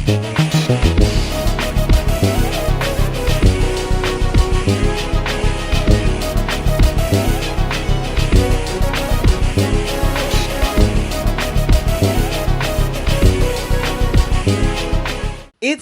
It's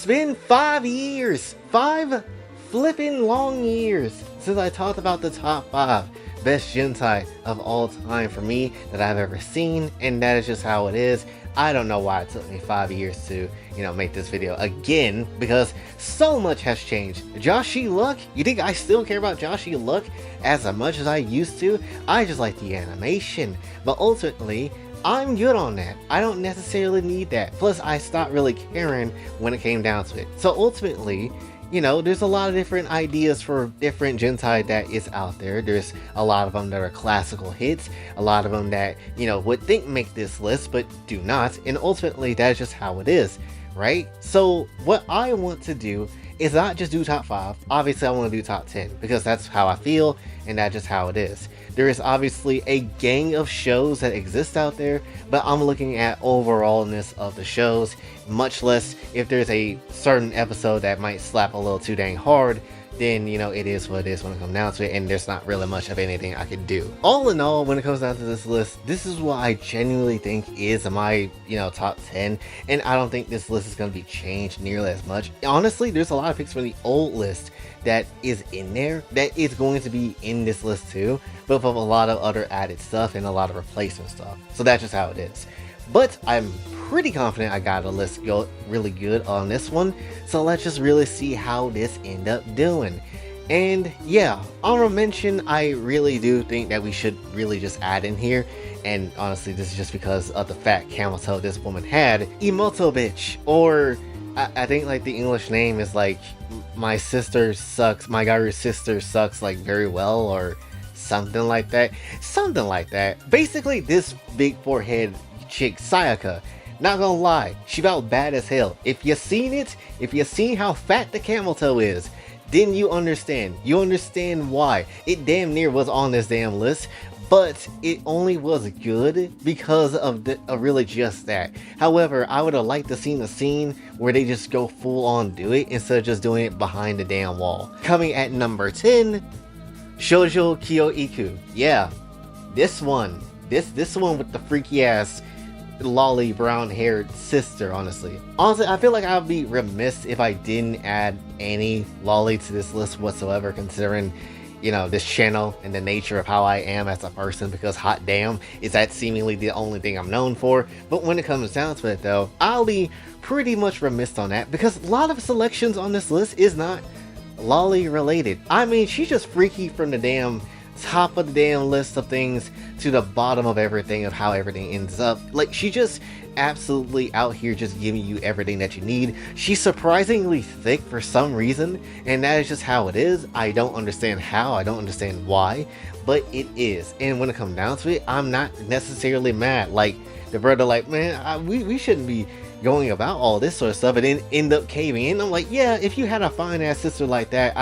been 5 years! 5 flipping long years since I talked about the top 5 best Jentai of all time for me that I've ever seen, and that is just how it is. I don't know why it took me 5 years to, make this video again, because so much has changed. Joshi Luck? You think I still care about Joshi Luck as much as I used to? I just like the animation, but ultimately, I'm good on that. I don't necessarily need that. Plus, I stopped really caring when it came down to it. So ultimately, there's a lot of different ideas for different Jentai that is out there. There's a lot of them that are classical hits, a lot of them that, would think make this list, but do not. And ultimately, that's just how it is, right? So what I want to do is not just do top 5. Obviously, I want to do top 10 because that's how I feel and that's just how it is. There is obviously a gang of shows that exist out there, but I'm looking at overallness of the shows, much less if there's a certain episode that might slap a little too dang hard, then it is what it is when it comes down to it, and there's not really much of anything I can do. All in all, when it comes down to this list, this is what I genuinely think is my top 10, and I don't think this list is going to be changed nearly as much. Honestly, there's a lot of picks from the old list that is in there that is going to be in this list too, but with a lot of other added stuff and a lot of replacement stuff. So that's just how it is. But I'm pretty confident I got a list go really good on this one, so let's just really see how this end up doing. And yeah, honorable mention, I really do think that we should really just add in here, and honestly this is just because of the fat camel toe this woman had, Emoto Bitch, or I think like the English name is like my sister sucks, my Garu's sister sucks like very well, or something like that. Basically, this big forehead chick, Sayaka, not gonna lie, she about bad as hell. If you seen it, if you seen how fat the camel toe is, then you understand why it damn near was on this damn list. But it only was good because of really just that. However, I would have liked to seen a scene where they just go full on do it instead of just doing it behind the damn wall. Coming at number 10, Shoujo Kyoiku. Yeah, this one with the freaky ass lolly brown haired sister. Honestly, I feel like I'd be remiss if I didn't add any lolly to this list whatsoever, considering this channel and the nature of how I am as a person, because hot damn, is that seemingly the only thing I'm known for. But when it comes down to it though, I'll be pretty much remiss on that, because a lot of selections on this list is not lolly related. I mean, she's just freaky from the damn top of the damn list of things to the bottom of everything, of how everything ends up. Like, she just absolutely out here just giving you everything that you need. She's surprisingly thick for some reason, and that is just how it is. I don't understand how, I don't understand why, but it is. And when it comes down to it, I'm not necessarily mad. Like, the brother like, man, we shouldn't be going about all this sort of stuff, and then end up caving in. I'm like, yeah, if you had a fine ass sister like that,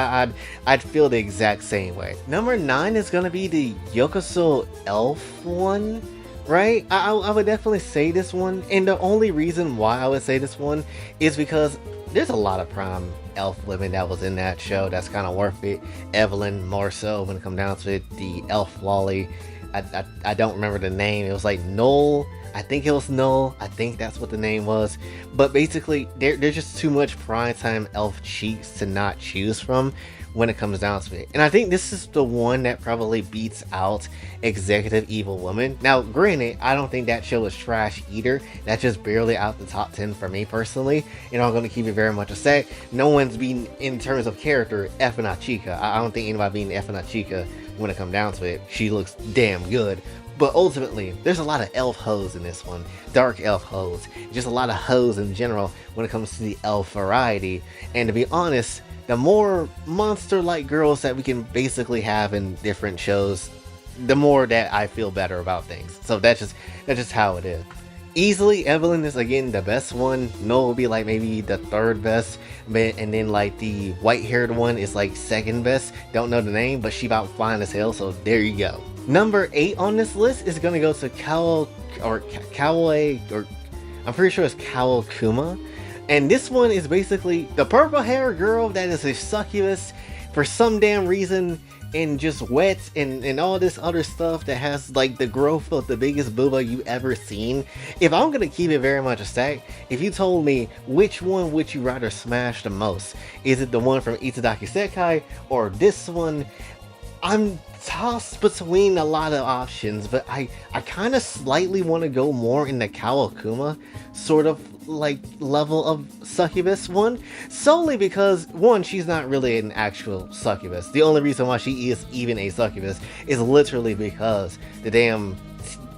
I'd feel the exact same way. Number 9 is gonna be the Yokoso elf one, right? I would definitely say this one, and the only reason why I would say this one is because there's a lot of prime elf women that was in that show that's kind of worth it. Evelyn more so when it comes down to it. The elf lolly, I don't remember the name. It was like Noel. I think it was Null. I think that's what the name was. But basically, there's just too much primetime elf cheeks to not choose from when it comes down to it. And I think this is the one that probably beats out Executive Evil Woman. Now, granted, I don't think that show is trash either. That's just barely out the top 10 for me personally. And I'm going to keep it very much a sec. No one's beating, in terms of character, effing Chika. I don't think anybody beating effing Chika when it comes down to it. She looks damn good. But ultimately, there's a lot of elf hoes in this one. Dark elf hoes. Just a lot of hoes in general when it comes to the elf variety. And to be honest, the more monster-like girls that we can basically have in different shows, the more that I feel better about things. So that's just how it is. Easily, Evelyn is again the best one. Noel will be like maybe the third best, and then like the white-haired one is like second best. Don't know the name, but she about fine as hell. So there you go. Number 8 on this list is gonna go to Kawaii, or I'm pretty sure it's Kawakuma. And this one is basically the purple hair girl that is a succubus for some damn reason, and just wet and all this other stuff that has like the growth of the biggest booba you ever seen. If I'm gonna keep it very much a stack, if you told me which one would you rather smash the most, is it the one from Itadaki Sekai or this one? I'm tossed between a lot of options, but I kind of slightly want to go more in the Kawakuma sort of like level of succubus one, solely because one, she's not really an actual succubus. The only reason why she is even a succubus is literally because the damn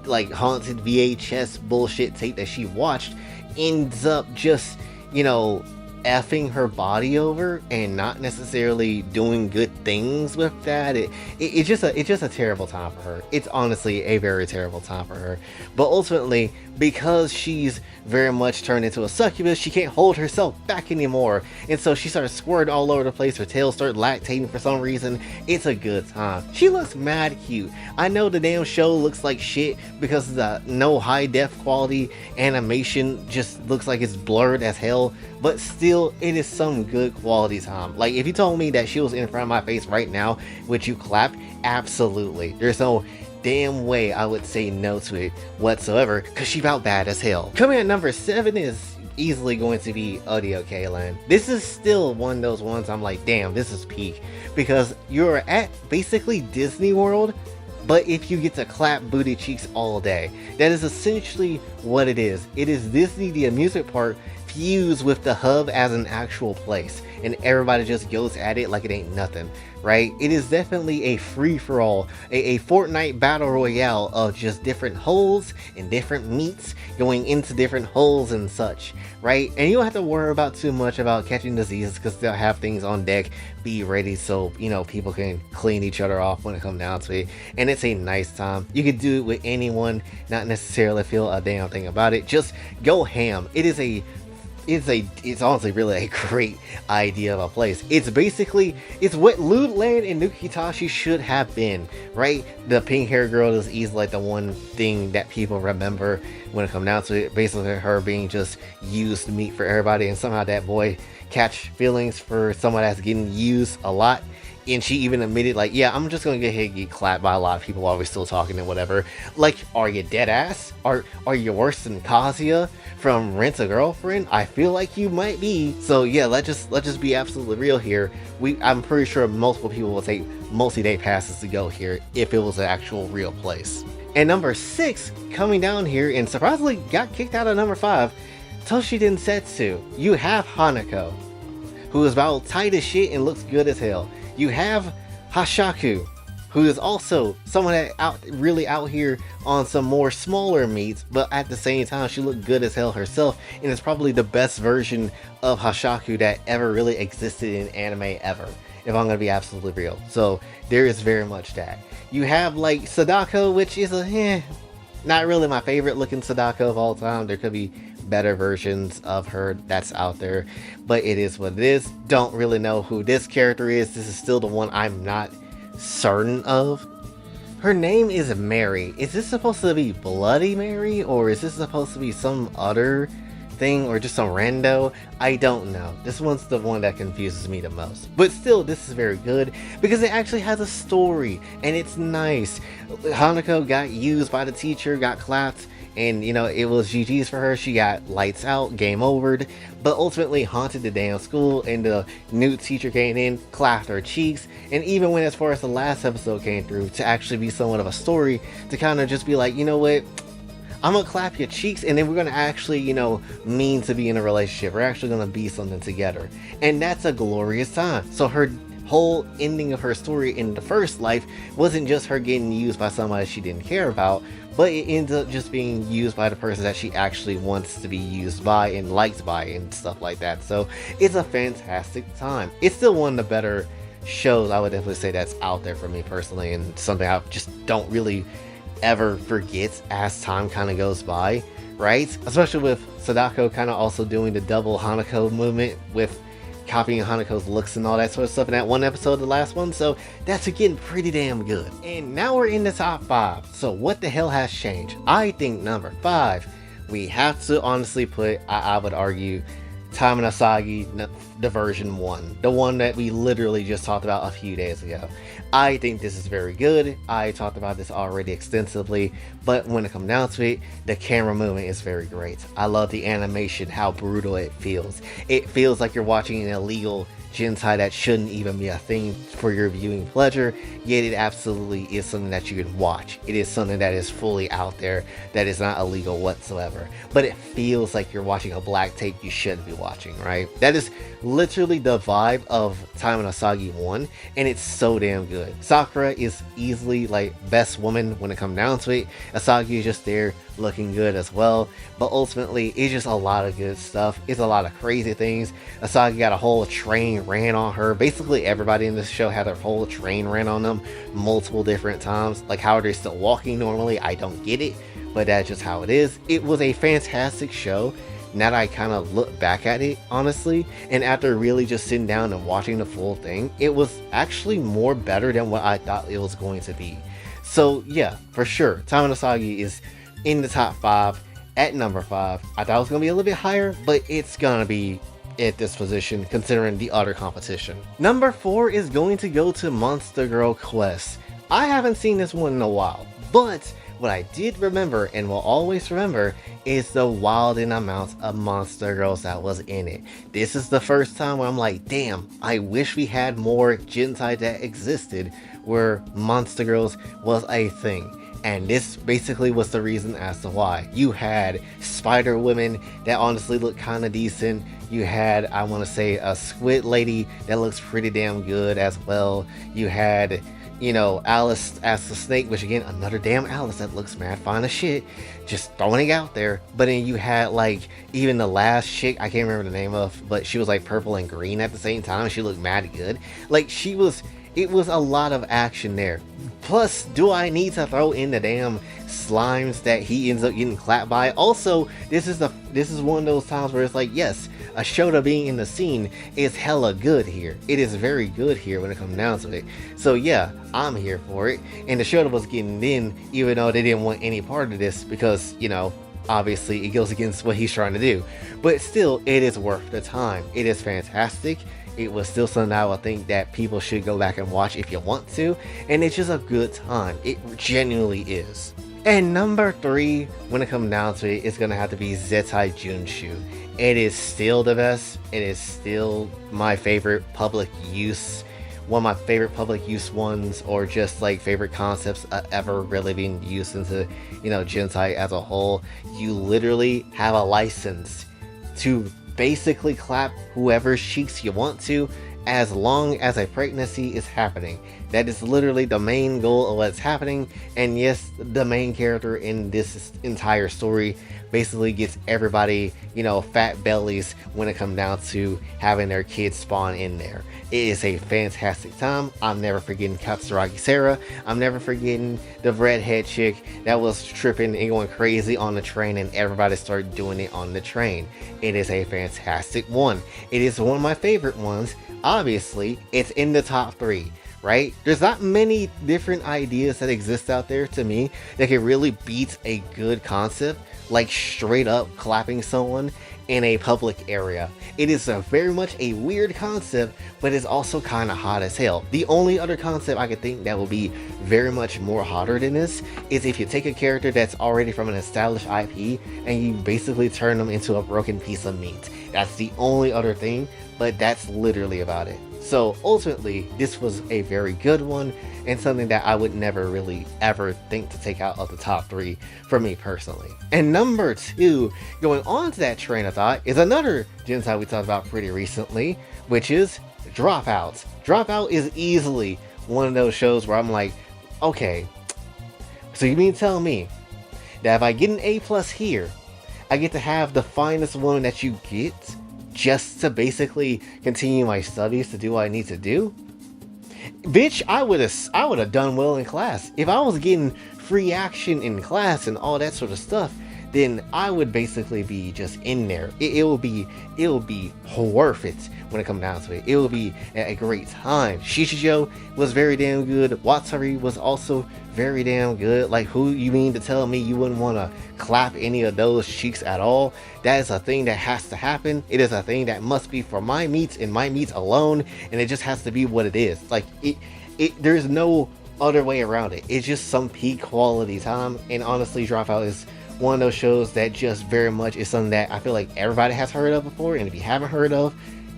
like haunted VHS bullshit tape that she watched ends up just, you know, effing her body over and not necessarily doing good things with that. It's just a terrible time for her. It's honestly a very terrible time for her. But ultimately, because she's very much turned into a succubus, she can't hold herself back anymore, and so she starts squirting all over the place. Her tail starts lactating for some reason. It's a good time. She looks mad cute. I know the damn show looks like shit because of the no high def quality animation, just looks like it's blurred as hell, but still, it is some good quality time. Like, if you told me that she was in front of my face right now, would you clap? Absolutely. There's no damn way I would say no to it whatsoever, because she about bad as hell. Coming at number 7 is easily going to be Audio Kaylan. This is still one of those ones I'm like, damn, this is peak, because you're at basically Disney World, but if you get to clap booty cheeks all day. That is essentially what it is. It is Disney the amusement park fused with the hub as an actual place, and everybody just goes at it like it ain't nothing, right? It is definitely a free-for-all, a Fortnite battle royale of just different holes and different meats going into different holes and such, right? And you don't have to worry about too much about catching diseases because they'll have things on deck be ready so, you know, people can clean each other off when it comes down to it. And it's a nice time. You could do it with anyone, not necessarily feel a damn thing about it. Just go ham. It's honestly really a great idea of a place. It's what Loot Land and Nukitashi should have been, right? The pink hair girl is easily like the one thing that people remember when it comes down to it. Basically her being just used meat for everybody, and somehow that boy catch feelings for someone that's getting used a lot. And she even admitted, like, yeah, I'm just gonna get hit, get clapped by a lot of people while we're still talking and whatever. Like, are you dead ass? Are you worse than Kazuya from Rent a Girlfriend? I feel like you might be. So yeah, let's just be absolutely real here. I'm pretty sure multiple people will take multi-day passes to go here if it was an actual real place. And number 6, coming down here and surprisingly got kicked out of number 5, Toshi Densetsu. You have Hanako, who is about tight as shit and looks good as hell. You have Hashaku, who is also someone that really out here on some more smaller meats, but at the same time she looked good as hell herself, and is probably the best version of Hashaku that ever really existed in anime ever, if I'm gonna be absolutely real. So there is very much that. You have like Sadako, which is not really my favorite looking Sadako of all time. There could be better versions of her that's out there, but it is what it is. Don't really know who this character is. This is still the one I'm not certain of. Her name is Mary. Is this supposed to be Bloody Mary, or is this supposed to be some other thing, or just some rando? I don't know. This one's the one that confuses me the most. But still, this is very good because it actually has a story and it's nice. Hanako got used by the teacher, got clapped, and you know, it was GG's for her. She got lights out, game overed, but ultimately haunted the damn school, and the new teacher came in, clapped her cheeks, and even went as far as the last episode came through to actually be somewhat of a story to kind of just be like, you know what, I'm gonna clap your cheeks, and then we're gonna actually, you know, mean to be in a relationship. We're actually gonna be something together, and that's a glorious time. So her whole ending of her story in the first life wasn't just her getting used by somebody she didn't care about, but it ends up just being used by the person that she actually wants to be used by and liked by and stuff like that. So it's a fantastic time. It's still one of the better shows, I would definitely say, that's out there for me personally, and something I just don't really ever forget as time kind of goes by, right? Especially with Sadako kind of also doing the double Hanako movement with copying Hanako's looks and all that sort of stuff in that one episode, the last one. So that's getting pretty damn good. And now we're in the top 5. So what the hell has changed? I think number 5, we have to honestly put, I would argue, Time and Asagi, the version 1, the one that we literally just talked about a few days ago. I think this is very good. I talked about this already extensively, but when it comes down to it, the camera movement is very great. I love the animation, how brutal it feels. It feels like you're watching an illegal Jentai that shouldn't even be a thing for your viewing pleasure, yet it absolutely is something that you can watch. It is something that is fully out there, that is not illegal whatsoever. But it feels like you're watching a black tape you shouldn't be watching, right? That is literally the vibe of Time and Asagi 1, and it's so damn good. Sakura is easily like best woman when it comes down to it. Asagi is just there looking good as well, but ultimately it's just a lot of good stuff. It's a lot of crazy things. Asagi got a whole train ran on her. Basically everybody in this show had a whole train ran on them multiple different times. Like, how are they still walking normally? I don't get it, but that's just how it is. It was a fantastic show. Now that I kind of look back at it, honestly, and after really just sitting down and watching the full thing, it was actually more better than what I thought it was going to be. So yeah, for sure, Time and Asagi is in the top 5 at number 5. I thought it was going to be a little bit higher, but it's going to be at this position considering the other competition. Number 4 is going to go to Monster Girl Quest. I haven't seen this one in a while, but what I did remember and will always remember is the wilding amount of monster girls that was in it. This is the first time where I'm like, damn, I wish we had more Jentai that existed where monster girls was a thing. And this basically was the reason as to why. You had spider women that honestly looked kind of decent. You had, I want to say, a squid lady that looks pretty damn good as well. You had, you know, Alice as the snake, which again, another damn Alice that looks mad fine as shit. Just throwing it out there. But then you had like, even the last chick, I can't remember the name of, but she was like purple and green at the same time. She looked mad good. Like, it was a lot of action there. Plus, do I need to throw in the damn slimes that he ends up getting clapped by? Also, this is one of those times where it's like, yes, a Shota being in the scene is hella good here. It is very good here when it comes down to it. So yeah, I'm here for it. And the Shota was getting in, even though they didn't want any part of this because, you know, obviously it goes against what he's trying to do. But still, it is worth the time. It is fantastic. It was still something I would think that people should go back and watch if you want to, and it's just a good time. It genuinely is. And number 3, when it comes down to it, it's gonna have to be Zettai Junshu. It is still the best. It is still my favorite public use, one of my favorite public use ones, or just like favorite concepts ever really being used into, you know, Jentai as a whole. You literally have a license to basically clap whoever's cheeks you want to, as long as a pregnancy is happening. That is literally the main goal of what's happening. And yes, the main character in this entire story basically gets everybody, you know, fat bellies when it comes down to having their kids spawn in there. It is a fantastic time. I'm never forgetting Katsuragi Sarah. I'm never forgetting the redhead chick that was tripping and going crazy on the train, and everybody started doing it on the train. It is a fantastic one. It is one of my favorite ones. Obviously, it's in the top 3. Right? There's not many different ideas that exist out there to me that can really beat a good concept, like straight up clapping someone in a public area. It is very much a weird concept, but it's also kind of hot as hell. The only other concept I could think that will be very much more hotter than this is if you take a character that's already from an established IP and you basically turn them into a broken piece of meat. That's the only other thing, but that's literally about it. So ultimately, this was a very good one, and something that I would never really ever think to take out of the top 3 for me personally. And number 2, going on to that train of thought, is another Jentai we talked about pretty recently, which is Dropout. Dropout is easily one of those shows where I'm like, okay, so you mean to tell me that if I get an A+ here, I get to have the finest woman that you get just to basically continue my studies to do what I need to do? Bitch, I would have done well in class. If I was getting free action in class and all that sort of stuff, then I would basically be just in there. It will be worth it when it comes down to it. It will be a great time. Shishijo was very damn good. Watsuri was also very damn good. Like, who you mean to tell me you wouldn't want to clap any of those cheeks at all? That is a thing that has to happen. It is a thing that must be for my meats and my meats alone, and it just has to be what it is. Like, there's no other way around it. It's just some peak quality time, and honestly, Dropout is one of those shows that just very much is something that I feel like everybody has heard of before, and if you haven't heard of,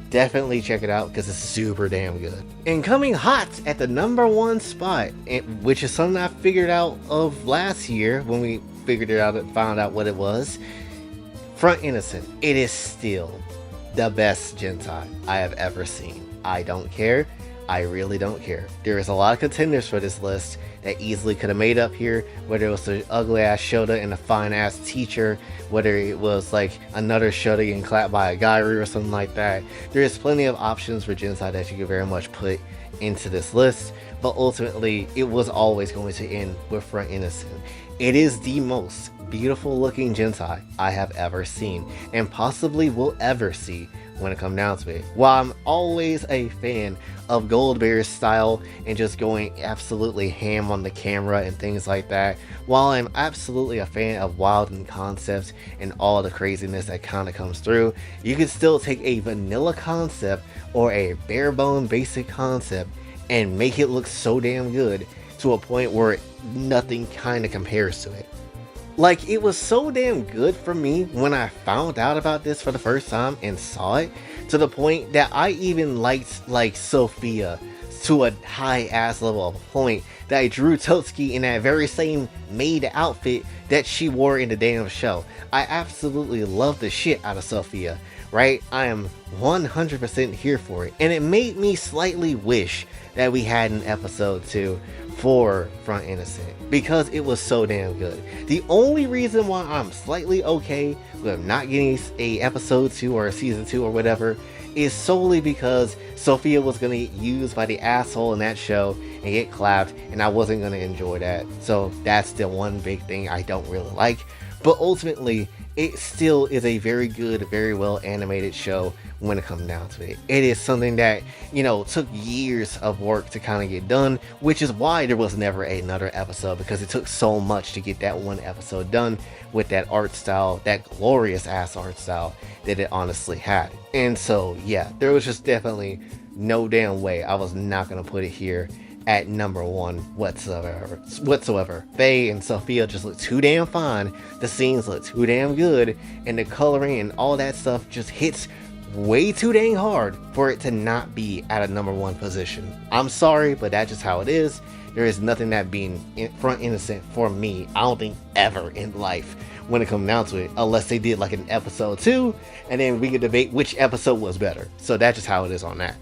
definitely check it out because it's super damn good. And coming hot at the #1 spot, which is something I figured out of last year when we figured it out and found out what it was, Front Innocent. It is still the best Jentai I have ever seen. I don't care. I really don't care. There is a lot of contenders for this list that easily could have made up here, whether it was the ugly ass Shota and a fine ass teacher, whether it was like another Shota getting clapped by a Gairu or something like that. There is plenty of options for Jentai that you could very much put into this list, but ultimately it was always going to end with Front Innocent. It is the most beautiful looking Jentai I have ever seen, and possibly will ever see when it comes down to it. While I'm always a fan of Goldbear's style and just going absolutely ham on the camera and things like that, while I'm absolutely a fan of Wild and concepts and all the craziness that kind of comes through, you can still take a vanilla concept or a bare bone basic concept and make it look so damn good to a point where nothing kind of compares to it. Like, it was so damn good for me when I found out about this for the first time and saw it, to the point that I even liked, like, Sophia to a high ass level of a point that I drew Totsuki in that very same maid outfit that she wore in the damn show. I absolutely love the shit out of Sophia, right? I am 100% here for it, and it made me slightly wish that we had an episode 2 for Front Innocent because it was so damn good. The only reason why I'm slightly okay with not getting a episode 2 or a season 2 or whatever is solely because Sophia was gonna get used by the asshole in that show and get clapped, and I wasn't gonna enjoy that. So that's the one big thing I don't really like. But ultimately, it still is a very good, very well animated show when it comes down to it. It is something that, you know, took years of work to kind of get done, which is why there was never another episode, because it took so much to get that one episode done with that art style, that glorious ass art style that it honestly had. And so, yeah, there was just definitely no damn way I was not going to put it here at #1 whatsoever. Faye and Sophia just look too damn fine, the scenes look too damn good, and the coloring and all that stuff just hits way too dang hard for it to not be at a #1 position. I'm sorry, but that's just how it is. There is nothing that being Front Innocent for me, I don't think ever in life when it comes down to it, unless they did like an episode 2 and then we could debate which episode was better. So that's just how it is on that.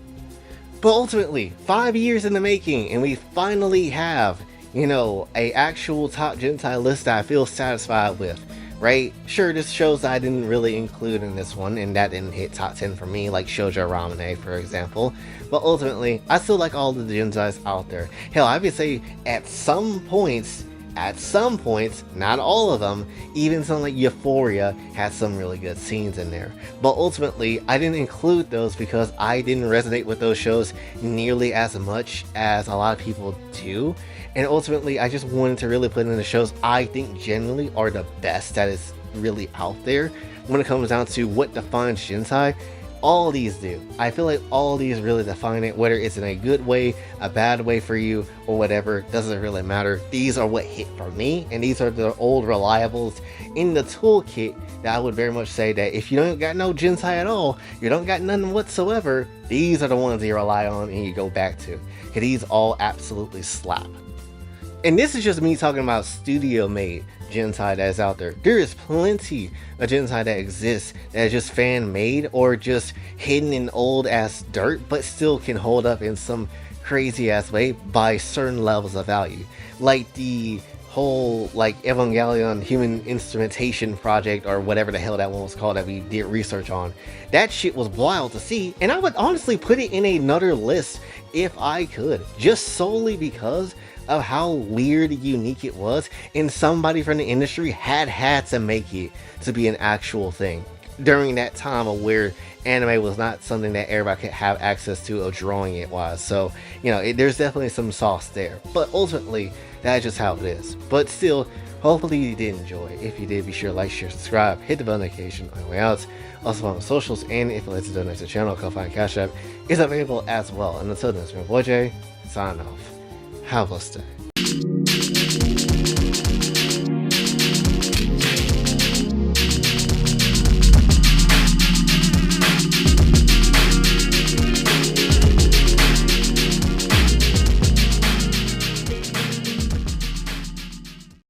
But ultimately, 5 years in the making, and we finally have, you know, a actual top Jentai list that I feel satisfied with, right? Sure, there's shows that I didn't really include in this one, and that didn't hit top 10 for me, like Shoujo Ramune, for example. But ultimately, I still like all the Jentais out there. Hell, I would say at some points, not all of them, even something like Euphoria had some really good scenes in there. But ultimately, I didn't include those because I didn't resonate with those shows nearly as much as a lot of people do. And ultimately, I just wanted to really put in the shows I think generally are the best that is really out there when it comes down to what defines Jentai. All these do. I feel like all these really define it, whether it's in a good way, a bad way for you, or whatever, doesn't really matter. These are what hit for me, and these are the old reliables in the toolkit that I would very much say that if you don't got no Jentai at all, you don't got none whatsoever, these are the ones that you rely on and you go back to. Because these all absolutely slap. And this is just me talking about studio-made Jentai that is out there. There is plenty of Jentai that exists that is just fan-made or just hidden in old-ass dirt, but still can hold up in some crazy-ass way by certain levels of value. Like the whole like Evangelion human instrumentation project or whatever the hell that one was called that we did research on. That shit was wild to see, and I would honestly put it in another list if I could, just solely because of how weird and unique it was, and somebody from the industry had to make it to be an actual thing during that time of where anime was not something that everybody could have access to of drawing it wise. So, you know, there's definitely some sauce there, but ultimately that's just how it is. But still, hopefully you did enjoy. If you did, be sure to like, share, subscribe, hit the bell notification on the way out. Also on the socials, and if you'd like to donate to the channel, Kofi and Cash App is available as well. And until then, it's my boy Jay, signing off. Have a blessed day.